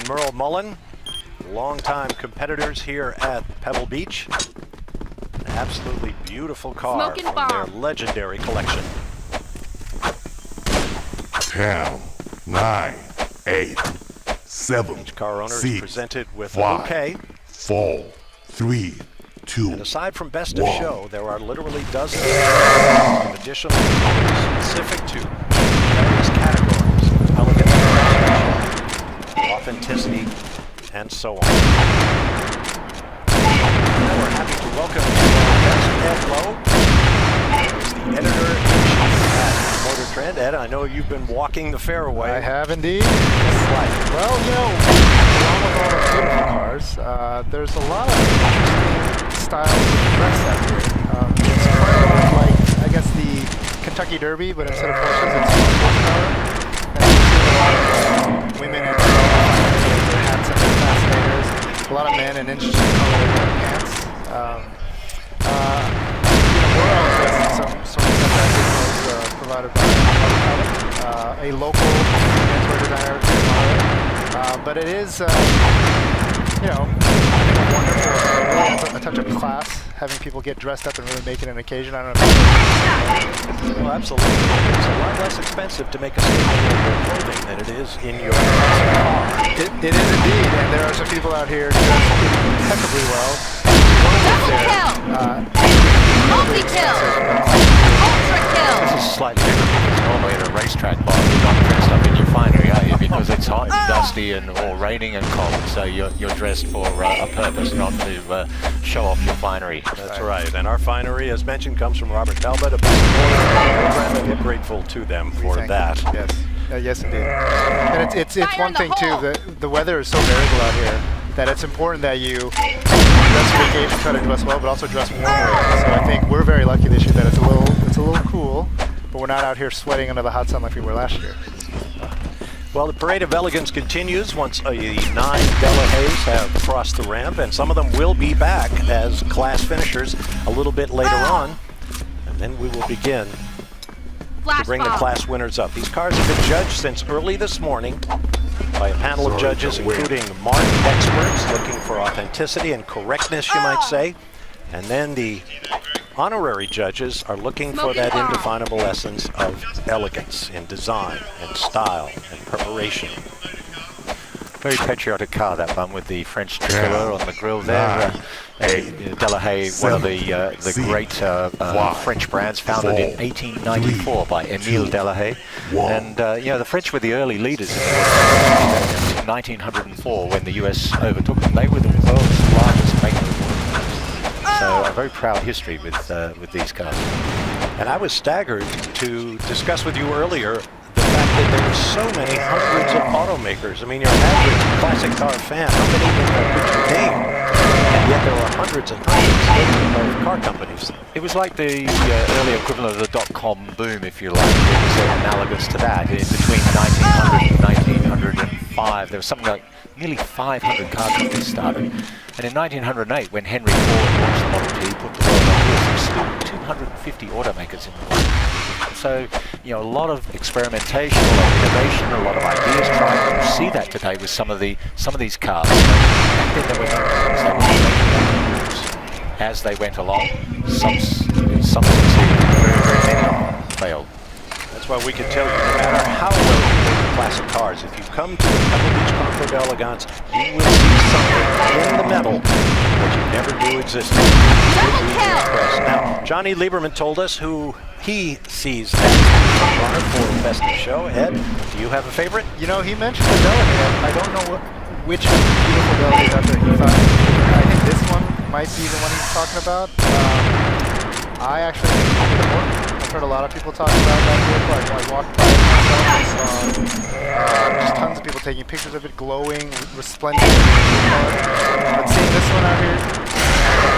and Merle Mullen, longtime competitors here at Pebble Beach. An absolutely beautiful car from their legendary collection. 10, 9, 8, 7, Each car owner 6, is presented with 5, a bouquet. 4, 3, 2, And aside from Best of Show, there are literally dozens of additional components specific to various categories of elegant craftsmanship, authenticity, and so on. Now we're happy to welcome our guest, Ed Lowe, who is the editor-in-chief at Motor Trend. Ed, I know you've been walking the fairway. I have indeed. Well, you know, along with all the beautiful cars, there's a lot of interesting styles of dress out here. It's quite a lot like, I guess, the Kentucky Derby, but instead of horses, it's horsepower. And you see a lot of women in their hats and their fascinators, a lot of men in interesting colored pants. We're all dressed in some sort of set provided by a local menswear designer in Monterey. But it is, you know, I think a wonderful, a touch of class, having people get dressed up and really make it an occasion. I don't know if you well, absolutely. It's a lot less expensive to make a statement in your clothing than it is in your car. It is indeed, and there are some people out here dressed impeccably well. Multi-kill! Ultra kill! This is slightly different because normally at a racetrack bar you're not dressed up in your finery, are you? Because it's hot and dusty and or raining and cold, so you're dressed for a purpose, not to show off your finery. That's right, and our finery, as mentioned, comes from Robert Talbot, a program, and we're grateful to them for that. Yes, yes indeed. And it's one thing too. The weather is so variable out here that it's important that you dress for the occasion, try to dress well, but also dress warmly. So I think we're very lucky this year that it's a little cool, but we're not out here sweating under the hot sun like we were last year. Well, the parade of elegance continues once the 9 Delahaye's have crossed the ramp, and some of them will be back as class finishers a little bit later on, and then we will begin to bring the class winners up. These cars have been judged since early this morning by a panel of judges, including marked experts looking for authenticity and correctness, you might say. And then the honorary judges are looking for that indefinable essence of elegance in design and style and preparation. Very patriotic car, that one, with the French tricolor on the grille there. Delahaye, one of the great French brands, founded in 1894 by Émile Delahaye. And you know, the French were the early leaders in the world. In 1904, when the US overtook them, they were the world's largest maker of watercolours. So a very proud history with these cars. And I was staggered to discuss with you earlier the fact that there were so many hundreds of automakers. I mean, your average classic car fan, how many could you name? And yet there were hundreds and hundreds of car companies. It was like the early equivalent of the dot-com boom, if you like. It was analogous to that. In between 1900 and 1905, there was something like nearly 500 car companies started. And in 1908, when Henry Ford launched the Model T, put the world on wheels, there were still 250 automakers in the world. So, you know, a lot of experimentation, a lot of innovation, a lot of ideas trying to see that today with some of these cars. Back then they were making rules as they went along. Some succeeded, very many of them failed. That's why we can tell you, no matter how well you know the classic cars, if you come to the Pebble Beach Concours d'Elegance, you will see something in the metal that you never knew existed. Now, Johnny Lieberman told us who he sees as the runner for Best of Show. Ed, do you have a favorite? You know, he mentioned the Delahaye. I don't know which of the beautiful Delahaye's out there he thought. I think this one might be the one he's talking about. I actually think it's probably the Morgan. I've heard a lot of people talking about that vehicle. I walked by it myself and saw just tons of people taking pictures of it, glowing, resplendent. But seeing this one out here,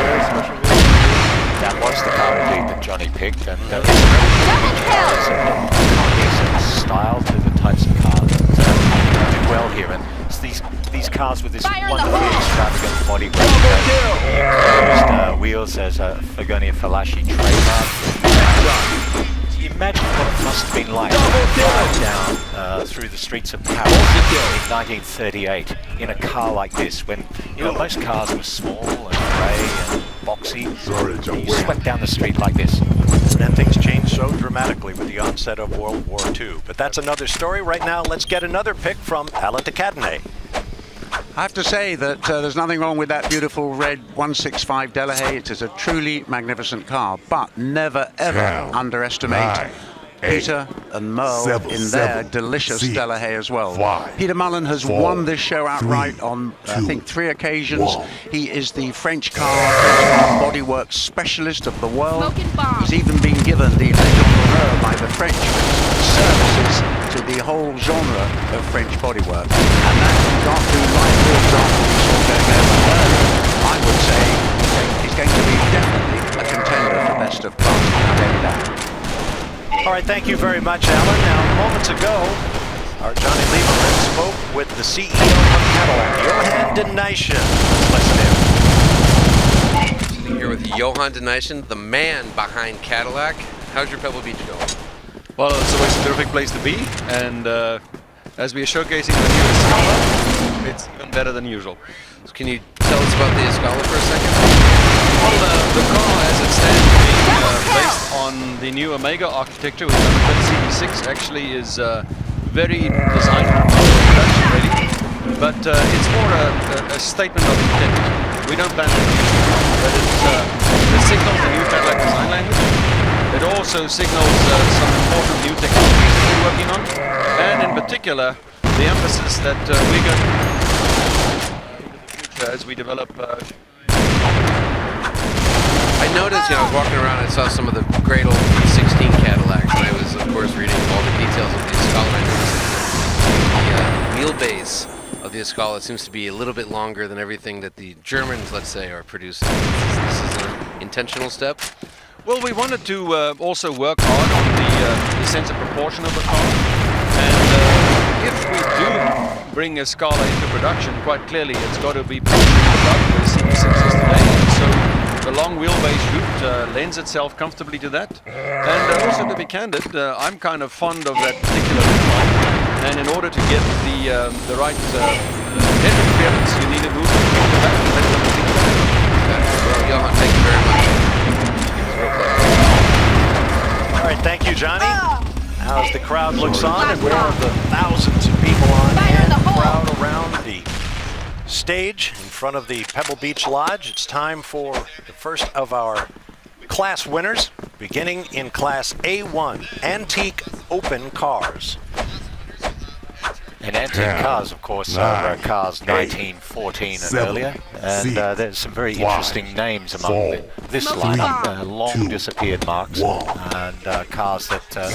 very special vehicle. That was the car indeed that Johnny picked, and it's a style to the types of cars that do well here. And it's these cars with this wonderfully extravagant body weight, used wheels as a Fagonia Falashi trademark. imagine what it must have been like to drive down through the streets of Paris in 1938 in a car like this, when most cars were small and grey and boxy. You swept down the street like this. And then things changed so dramatically with the onset of World War II. But that's another story. Right now, let's get another pick from Alan de Cadenet. I have to say that there's nothing wrong with that beautiful red 165 Delahaye. It is a truly magnificent car, but never ever 10, underestimate 9, 8, Peter and Merle 7, in their 7, delicious 6, Delahaye as well. 5, Peter Mullen has 4, won this show outright 3, on, I 2, think, 3 occasions. 1. He is the French car bodywork specialist of the world. Smoking bomb. He's even been given the Légion d'honneur by the French services to the whole genre of French bodywork. And that you've got the right wheel example we saw going over earlier. I would say he's going to be definitely a contender for best of class without any doubt. All right, thank you very much, Alan. Now, moments ago, our Johnny Lieberman spoke with the CEO of Cadillac, Johan de Nysschen. Listen in. Sitting here with Johan de Nysschen, the man behind Cadillac. How's your Pebble Beach going? Well, it's always a terrific place to be, and as we are showcasing the new Escala, it's even better than usual. So can you tell us about the Escala for a second? Well, the car as it stands being based on the new Omega architecture, which underpins CB6, actually is very designed for production ready, but it's more a statement of intent. We don't plan to use it, but it signals the new Cadillac design language. It also signals some important new technologies that we're working on, and in particular, the emphasis that we're going to as we develop. I noticed, I was walking around, I saw some of the great old 16 Cadillacs, and I was, of course, reading all the details of the Escala. I noticed that the wheelbase of the Escala seems to be a little bit longer than everything that the Germans, let's say, are producing. This is an intentional step. Well, we wanted to also work hard on the sense of proportion of the car, and if we do bring a Scala into production, quite clearly it's got to be positioned above the CB6s today, and so the long wheelbase route lends itself comfortably to that. And also, to be candid, I'm kind of fond of that particular line, and in order to get the right head clearance, you need to move the back and let them think about it. Well, Johan, thank you very much. All right, thank you, Johnny. Now as the crowd looks on, and more of the thousands of people on hand, crowd around the stage in front of the Pebble Beach Lodge, it's time for the first of our class winners, beginning in Class A1, Antique Open Cars. And antique cars, of course, are cars 1914 and 7, earlier. And 6, there's some very 5, interesting names among 4, this 3, lineup. Long 2, disappeared marks 1. and cars that are in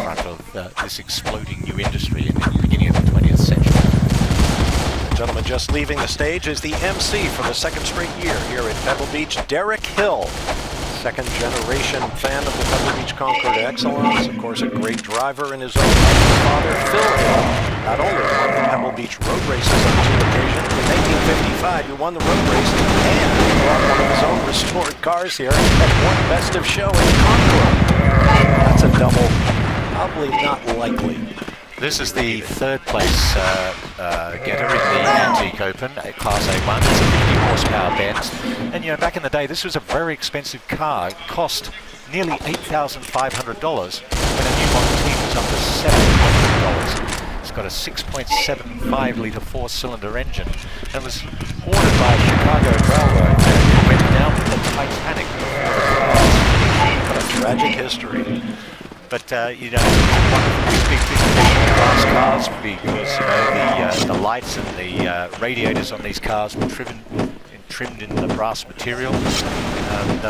front of this exploding new industry in the beginning of the 20th century. Gentleman just leaving the stage is the MC for the second straight year here at Pebble Beach, Derek Hill. Second generation fan of the Pebble Beach Concord Excellence, of course a great driver in his own right. His father, Phil Hill, not only won the Pebble Beach road races on 2 occasions, in 1855 he won the road race and he brought one of his own restored cars here at one best of show in Concord. That's a double, probably not likely. This is the third place getter in the Antique Open, Class A1. It's a 50 horsepower Benz. And back in the day, this was a very expensive car. It cost nearly $8,500 when a new Model T was under $700. It's got a 6.75 litre 4-cylinder engine. And it was ordered by Chicago Railroad and went down with the Titanic. What a tragic history. But one of the big class cars, because the lights and the radiators on these cars were trimmed in the brass material, and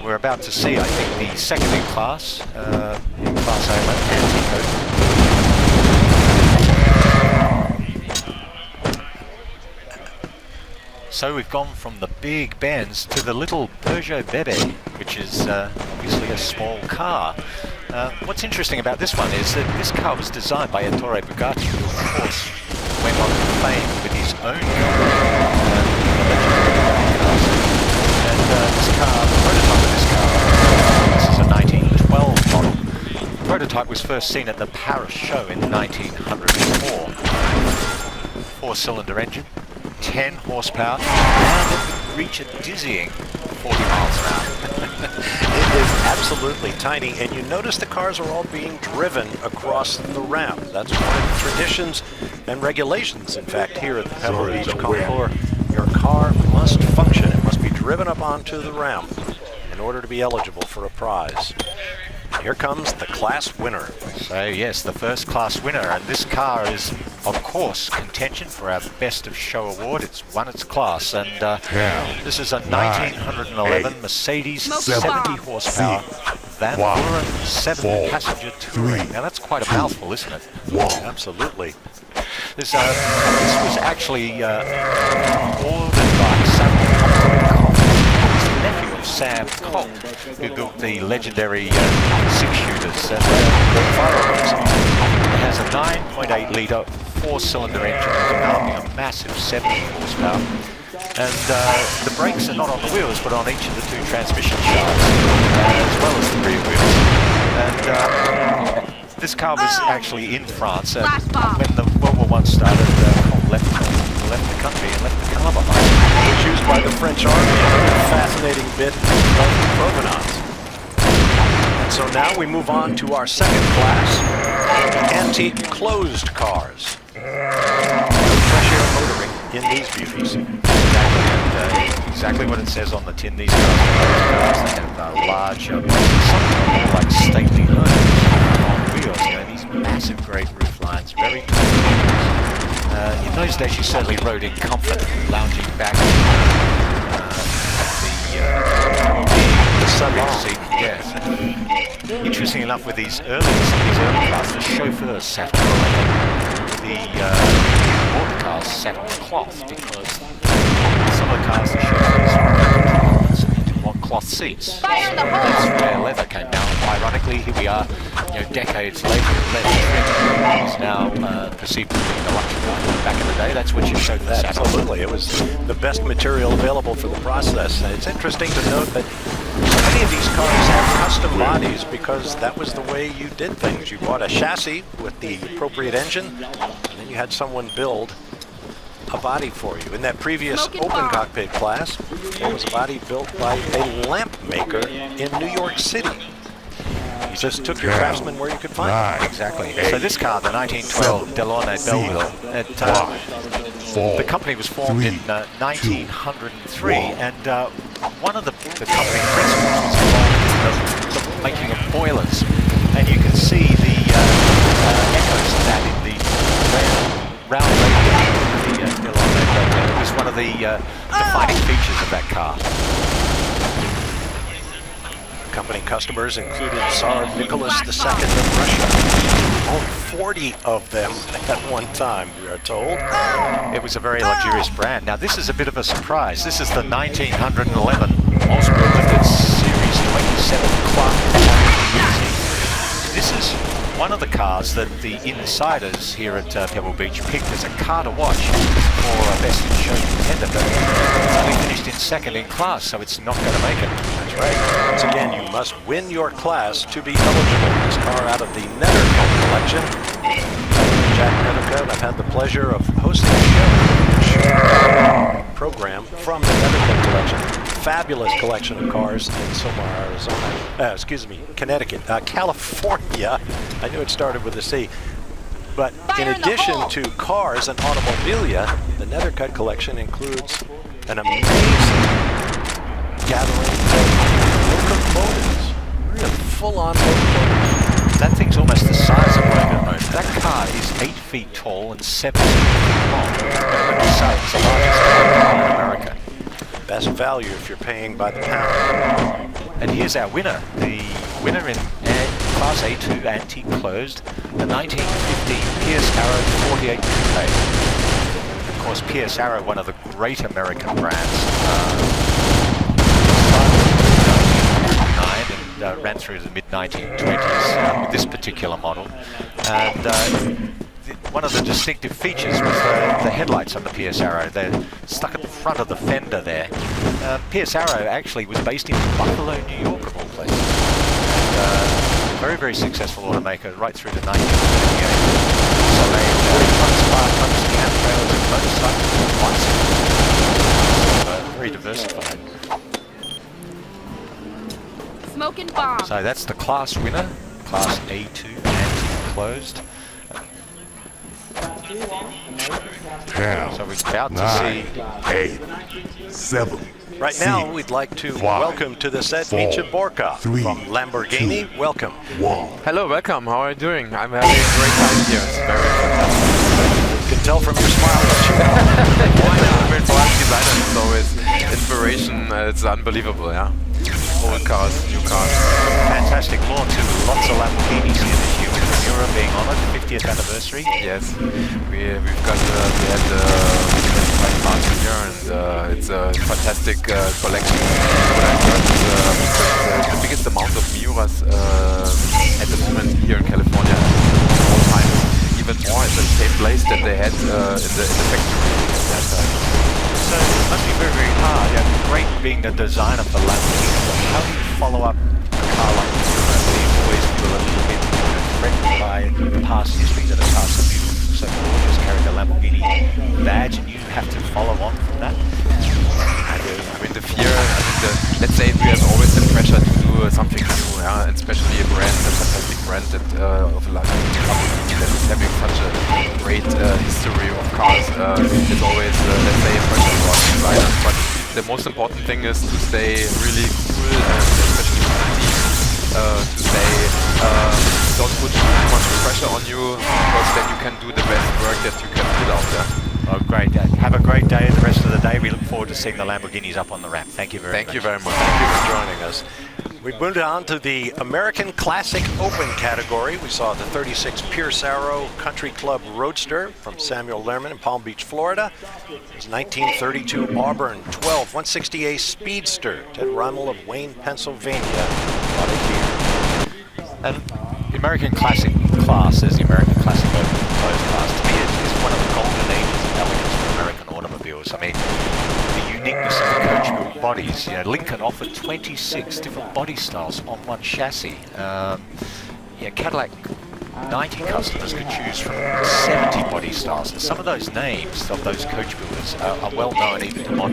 we're about to see, I think, the second in Class A1 Antique Open. So we've gone from the big Benz to the little Peugeot Bebe, which is obviously a small car. What's interesting about this one is that this car was designed by Ettore Bugatti, who of course went on to fame with his own company, and this car, the prototype of this car, this is a prototype was first seen at the Paris show in 1904. 4-cylinder engine, 10 horsepower, and it would reach a dizzying 40 miles an hour. It is absolutely tiny, and you notice the cars are all being driven across the ramp. That's one of the traditions and regulations, in fact, here at the Pebble Beach Concours. Your car must function. It must be driven up onto the ramp in order to be eligible for a prize. Here comes the class winner. So yes, the first class winner, and this car is, of course, contention for our Best of Show award. It's won its class, and this is a 1911 Mercedes 70 horsepower Van Buren 7-passenger touring. Now that's quite a mouthful, isn't it? Absolutely. This was actually ordered by nephew of Sam Colt, who built the legendary 6-shooters and firearms. It has a 9.8 litre 4-cylinder engine developing a massive 70 horsepower. And the brakes are not on the wheels, but on each of the 2 transmission shafts, as well as the rear wheels. And this car was actually in France, and when the World War I started, Colt left the country and left the car behind. It was used by the French Army, a fascinating bit of provenance. And so now we move on to our second class, the antique closed cars. Fresh air motoring in these beauties. Exactly what it says on the tin. These cars they have large, something more like stately homes on wheels. You know, these massive great roof lines, very in those days you certainly rode in comfort, lounging back at the salon seat. Yes. Interesting enough, with some of these early cars, the chauffeurs sat on the leather. The imported cars sat on the cloth, because some of the cars the chauffeurs want cloth seats. That's where leather came down. Ironically, here we are, decades later, leather is now perceived to be a luxury item. Back in the day, that's what you showed the saddle. Absolutely, it was the best material available for the process. And it's interesting to note that many of these cars have custom bodies because that was the way you did things. You bought a chassis with the appropriate engine, and then you had someone build a body for you. In that previous open cockpit class, there was a body built by a lamp maker in New York City. You just took your craftsman where you could find them. Exactly. So this car, the 1912 Delaunay Belleville, the company was formed in 1903, and one of the company principals was involved in the making of boilers, and you can see the echoes of that in the round radiator. It was one of the defining features of that car. Company customers included Tsar Nicholas II of Russia. Only 40 of them at one time, we are told. It was a very luxurious brand. Now this is a bit of a surprise. This is the 1911 Osborne Limited Series 27 Clark. This is one of the cars that the insiders here at Pebble Beach picked as a car to watch for a Best in Show contender, but it's only finished in second in class, so it's not going to make it. That's right. Once again, you must win your class to be eligible. This car out of the Nethercutt collection. Jack Nethercutt, I've had the pleasure of hosting a show program from the Nethercutt collection. Fabulous collection of cars in Somar, Arizona. Connecticut. California. I knew it started with a C. But in addition to cars and automobilia, the Nethercutt collection includes an amazing gathering of locomotives. Really full-on locomotives. That thing's almost the size of a locomotive. That car is 8 feet tall and 7 feet long. It's the largest car in America. Best value if you're paying by the pound. And here's our winner. The winner in Class A2 Antique Closed, the 1915 Pierce Arrow 48 Coupe. Of course, Pierce Arrow, one of the great American brands, started in 1909 and ran through the mid-1920s with this particular model. And one of the distinctive features was the headlights on the Pierce Arrow. They're stuck at the front of the fender there. Pierce Arrow actually was based in Buffalo, New York, of all places. And, very, very successful automaker right through to 1938. So they 40 tons, spark tons, camp trailers, and motorcycles, bicycles. Very diversified. Smoke and bomb. So that's the class winner, class A2 and closed. 10, So we're about to 9, see 8, 7. Right now, we'd like to welcome to the set Micha Borka from Lamborghini. Welcome. 1. Hello, welcome. How are you doing? I'm having a great time here. It's very fantastic. You can tell from your smile that you Why not? I'm a product designer, so it's inspiration. It's unbelievable, yeah. Old cars, new cars. fantastic launch to lots of Lamborghinis here this year with the Miura being honoured, 50th anniversary. Yes, we've got we had like last year, and it's a fantastic collection. What I heard is the biggest amount of Miuras at the moment here in California. All time, even more at the same place that they had in the factory. So it must be very, very hard. Yeah, great being the designer for Lamborghini, but how do you follow up a car like the Miura? You always feel a little bit threatened by the past history that a car so beautiful, so gorgeous, carried the Lamborghini badge, and you have to follow on from that. I mean, the fear, let's say we have always the pressure to do something new, yeah? And especially a fantastic brand that, of a large company that is having such a great history of cars. It's always, let's say, a pressure for us designers. But the most important thing is to stay really cool, and especially with the team, to say, don't put too much pressure on you, because then you can do the best work that you can put out there. Oh, great. Have a great day the rest of the day. We look forward to seeing the Lamborghinis up on the ramp. Thank you very much. Thank you very much. Thank you for joining us. We moved on to the American Classic Open category. We saw the 36 Pierce Arrow Country Club Roadster from Samuel Lerman in Palm Beach, Florida. His 1932 Auburn 12 160A Speedster, Ted Rummel of Wayne, Pennsylvania. Bought it here. And the American Classic class is the American Classic Open closed class. To me, it's one of the golden ages of elegance for American automobiles. I mean, the uniqueness of the coach-built bodies. You know, Lincoln offered 26 different body styles on one chassis. Cadillac 90 customers could choose from 70 body styles. And some of those names of those coach builders are well known even to modern